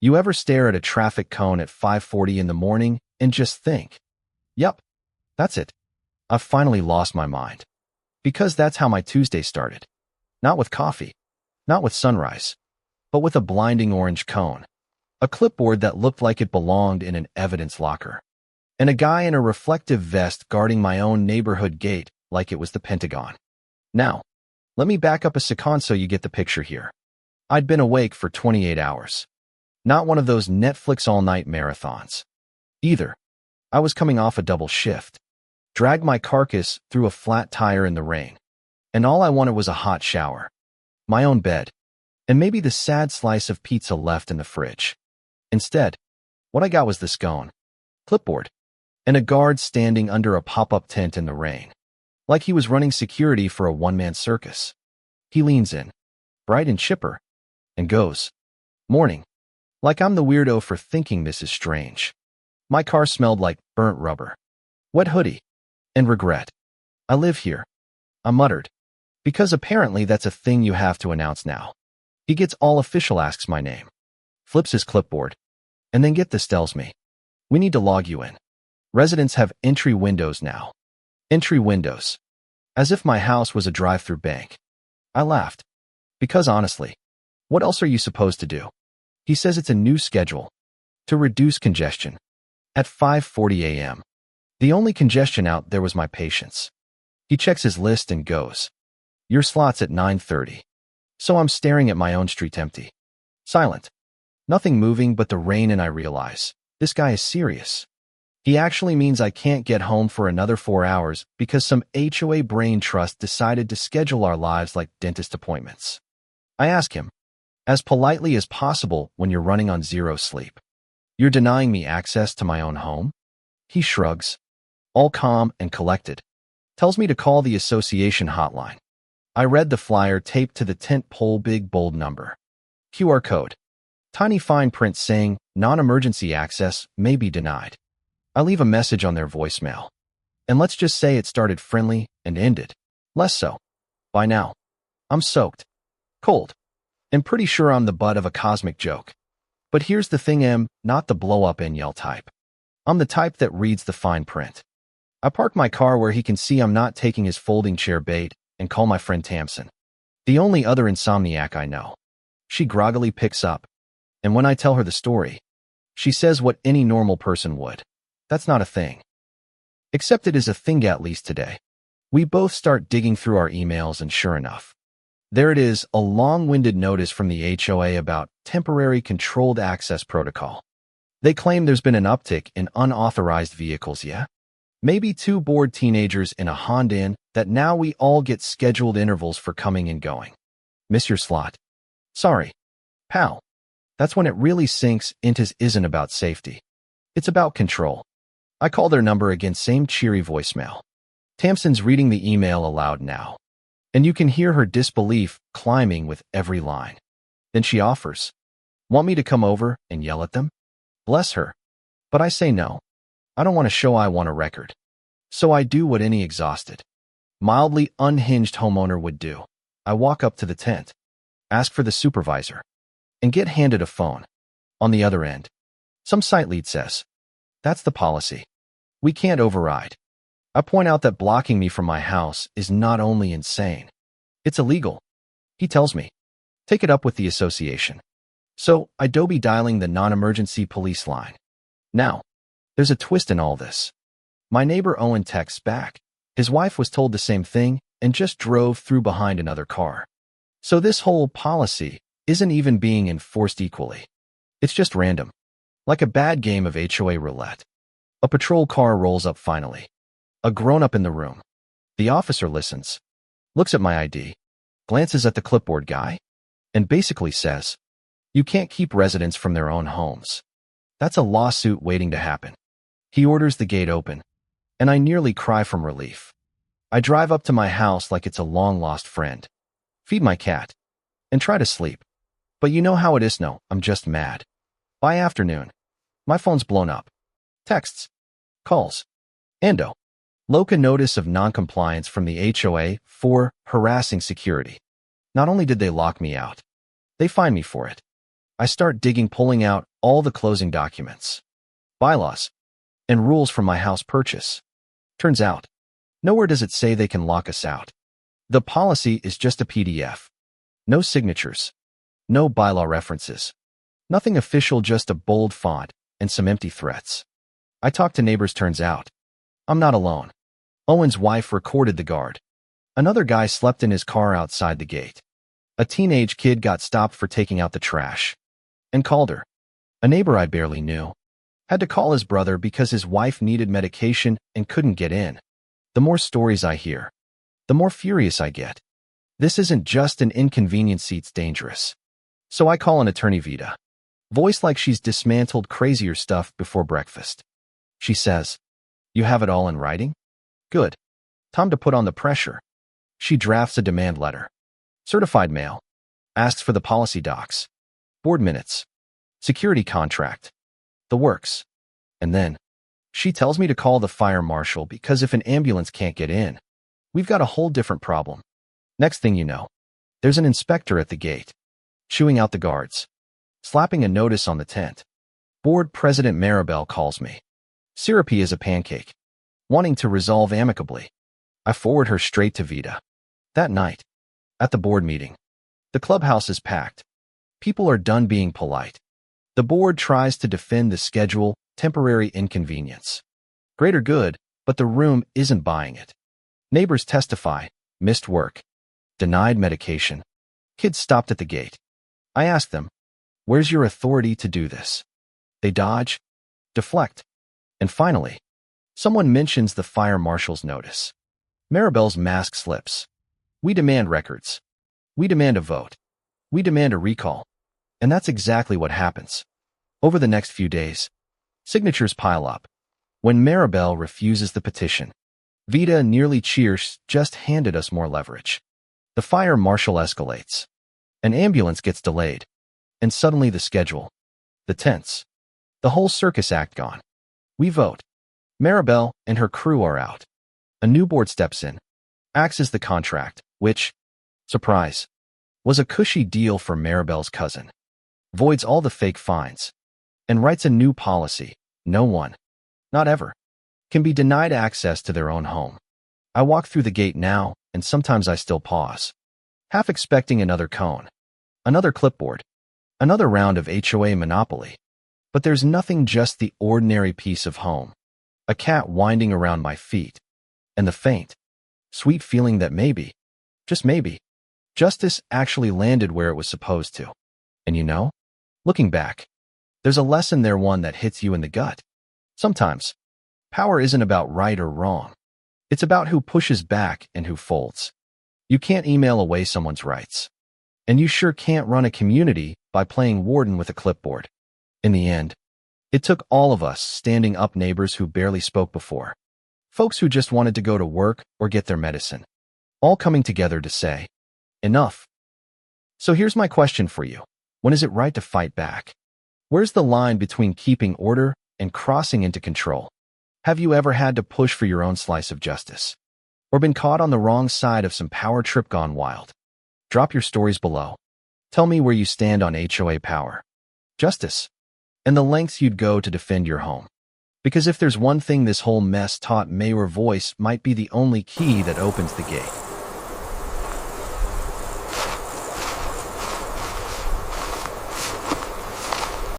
You ever stare at a traffic cone at 5:40 in the morning and just think, yep, that's it. I've finally lost my mind. Because that's how my Tuesday started. Not with coffee, not with sunrise, but with a blinding orange cone, a clipboard that looked like it belonged in an evidence locker, and a guy in a reflective vest guarding my own neighborhood gate like it was the Pentagon. Now, let me back up a second so you get the picture here. I'd been awake for 28 hours. Not one of those Netflix all-night marathons. Either. I was coming off a double shift, dragged my carcass through a flat tire in the rain, and all I wanted was a hot shower, my own bed, and maybe the sad slice of pizza left in the fridge. Instead, what I got was the scone, clipboard, and a guard standing under a pop-up tent in the rain, like he was running security for a one-man circus. He leans in, bright and chipper, and goes, "Morning," like I'm the weirdo for thinking this is strange. My car smelled like burnt rubber, wet hoodie, and regret. "I live here," I muttered, because apparently that's a thing you have to announce now. He gets all official, asks my name, flips his clipboard, and then get this, tells me, "We need to log you in. Residents have entry windows now." Entry windows. As if my house was a drive-through bank. I laughed. Because honestly, what else are you supposed to do? He says it's a new schedule to reduce congestion. At 5:40 a.m. The only congestion out there was my patience. He checks his list and goes, "Your slot's at 9:30. So I'm staring at my own street empty. Silent. Nothing moving but the rain, and I realize, this guy is serious. He actually means I can't get home for another 4 hours because some HOA brain trust decided to schedule our lives like dentist appointments. I ask him, as politely as possible when you're running on zero sleep, "You're denying me access to my own home?" He shrugs, all calm and collected, tells me to call the association hotline. I read the flyer taped to the tent pole, big bold number. QR code. Tiny fine print saying, "Non-emergency access may be denied." I leave a message on their voicemail. And let's just say it started friendly and ended less so. By now, I'm soaked, cold, and pretty sure I'm the butt of a cosmic joke. But here's the thing, I'm not the blow-up and yell type. I'm the type that reads the fine print. I park my car where he can see I'm not taking his folding chair bait and call my friend Tamsin, the only other insomniac I know. She groggily picks up, and when I tell her the story, she says what any normal person would. That's not a thing. Except it is a thing, at least today. We both start digging through our emails, and sure enough, there it is, a long-winded notice from the HOA about temporary controlled access protocol. They claim there's been an uptick in unauthorized vehicles, yeah? Maybe 2 bored teenagers in a Honda Inn that now we all get scheduled intervals for coming and going. Miss your slot. Sorry, pal. That's when it really sinks into isn't about safety. It's about control. I call their number again, same cheery voicemail. Tamsin's reading the email aloud now, and you can hear her disbelief climbing with every line. Then she offers, "Want me to come over and yell at them?" Bless her. But I say no. I don't want to show I want a record. So I do what any exhausted, mildly unhinged homeowner would do. I walk up to the tent, ask for the supervisor, and get handed a phone. On the other end, some site lead says, "That's the policy. We can't override." I point out that blocking me from my house is not only insane, it's illegal. He tells me, "Take it up with the association." So I Adobe dialing the non-emergency police line. Now, there's a twist in all this. My neighbor Owen texts back. His wife was told the same thing and just drove through behind another car. So this whole policy isn't even being enforced equally. It's just random. Like a bad game of HOA roulette. A patrol car rolls up finally. A grown-up in the room. The officer listens, looks at my ID, glances at the clipboard guy, and basically says, "You can't keep residents from their own homes. That's a lawsuit waiting to happen." He orders the gate open, and I nearly cry from relief. I drive up to my house like it's a long-lost friend, feed my cat, and try to sleep. But you know how it is, no, I'm just mad. By afternoon, my phone's blown up. Texts, calls, ando. Loca notice of noncompliance from the HOA for harassing security. Not only did they lock me out, they fined me for it. I start digging, pulling out all the closing documents, bylaws, and rules from my house purchase. Turns out, nowhere does it say they can lock us out. The policy is just a PDF. No signatures. No bylaw references. Nothing official, just a bold font and some empty threats. I talked to neighbors. Turns out, I'm not alone. Owen's wife recorded the guard. Another guy slept in his car outside the gate. A teenage kid got stopped for taking out the trash and called her. A neighbor I barely knew had to call his brother because his wife needed medication and couldn't get in. The more stories I hear, the more furious I get. This isn't just an inconvenience, it's dangerous. So I call an attorney, Vita. Voice like she's dismantled crazier stuff before breakfast. She says, "You have it all in writing? Good. Time to put on the pressure." She drafts a demand letter. Certified mail. Asks for the policy docs, board minutes, security contract, the works. And then she tells me to call the fire marshal because if an ambulance can't get in, we've got a whole different problem. Next thing you know, there's an inspector at the gate, chewing out the guards, slapping a notice on the tent. Board President Maribel calls me, syrupy as a pancake, wanting to resolve amicably. I forward her straight to Vita. That night, at the board meeting, the clubhouse is packed. People are done being polite. The board tries to defend the schedule, temporary inconvenience. Greater good, but the room isn't buying it. Neighbors testify, missed work, denied medication. Kids stopped at the gate. I ask them, where's your authority to do this? They dodge, deflect, and finally, someone mentions the fire marshal's notice. Maribel's mask slips. We demand records. We demand a vote. We demand a recall. And that's exactly what happens. Over the next few days, signatures pile up. When Maribel refuses the petition, Vita nearly cheers, just handed us more leverage. The fire marshal escalates. An ambulance gets delayed. And suddenly the schedule, the tents, the whole circus act gone. We vote. Maribel and her crew are out. A new board steps in, acts as the contract, which, surprise, was a cushy deal for Maribel's cousin. Voids all the fake fines and writes a new policy. No one, not ever, can be denied access to their own home. I walk through the gate now, and sometimes I still pause, half expecting another cone, another clipboard, another round of HOA Monopoly. But there's nothing, just the ordinary piece of home, a cat winding around my feet, and the faint, sweet feeling that maybe, just maybe, justice actually landed where it was supposed to. And you know, looking back, there's a lesson there, one that hits you in the gut. Sometimes, power isn't about right or wrong. It's about who pushes back and who folds. You can't email away someone's rights. And you sure can't run a community by playing warden with a clipboard. In the end, it took all of us standing up, neighbors who barely spoke before, folks who just wanted to go to work or get their medicine, all coming together to say, enough. So here's my question for you. When is it right to fight back? Where's the line between keeping order and crossing into control? Have you ever had to push for your own slice of justice? Or been caught on the wrong side of some power trip gone wild? Drop your stories below. Tell me where you stand on HOA power, justice, and the lengths you'd go to defend your home. Because if there's one thing this whole mess taught me, your voice might be the only key that opens the gate.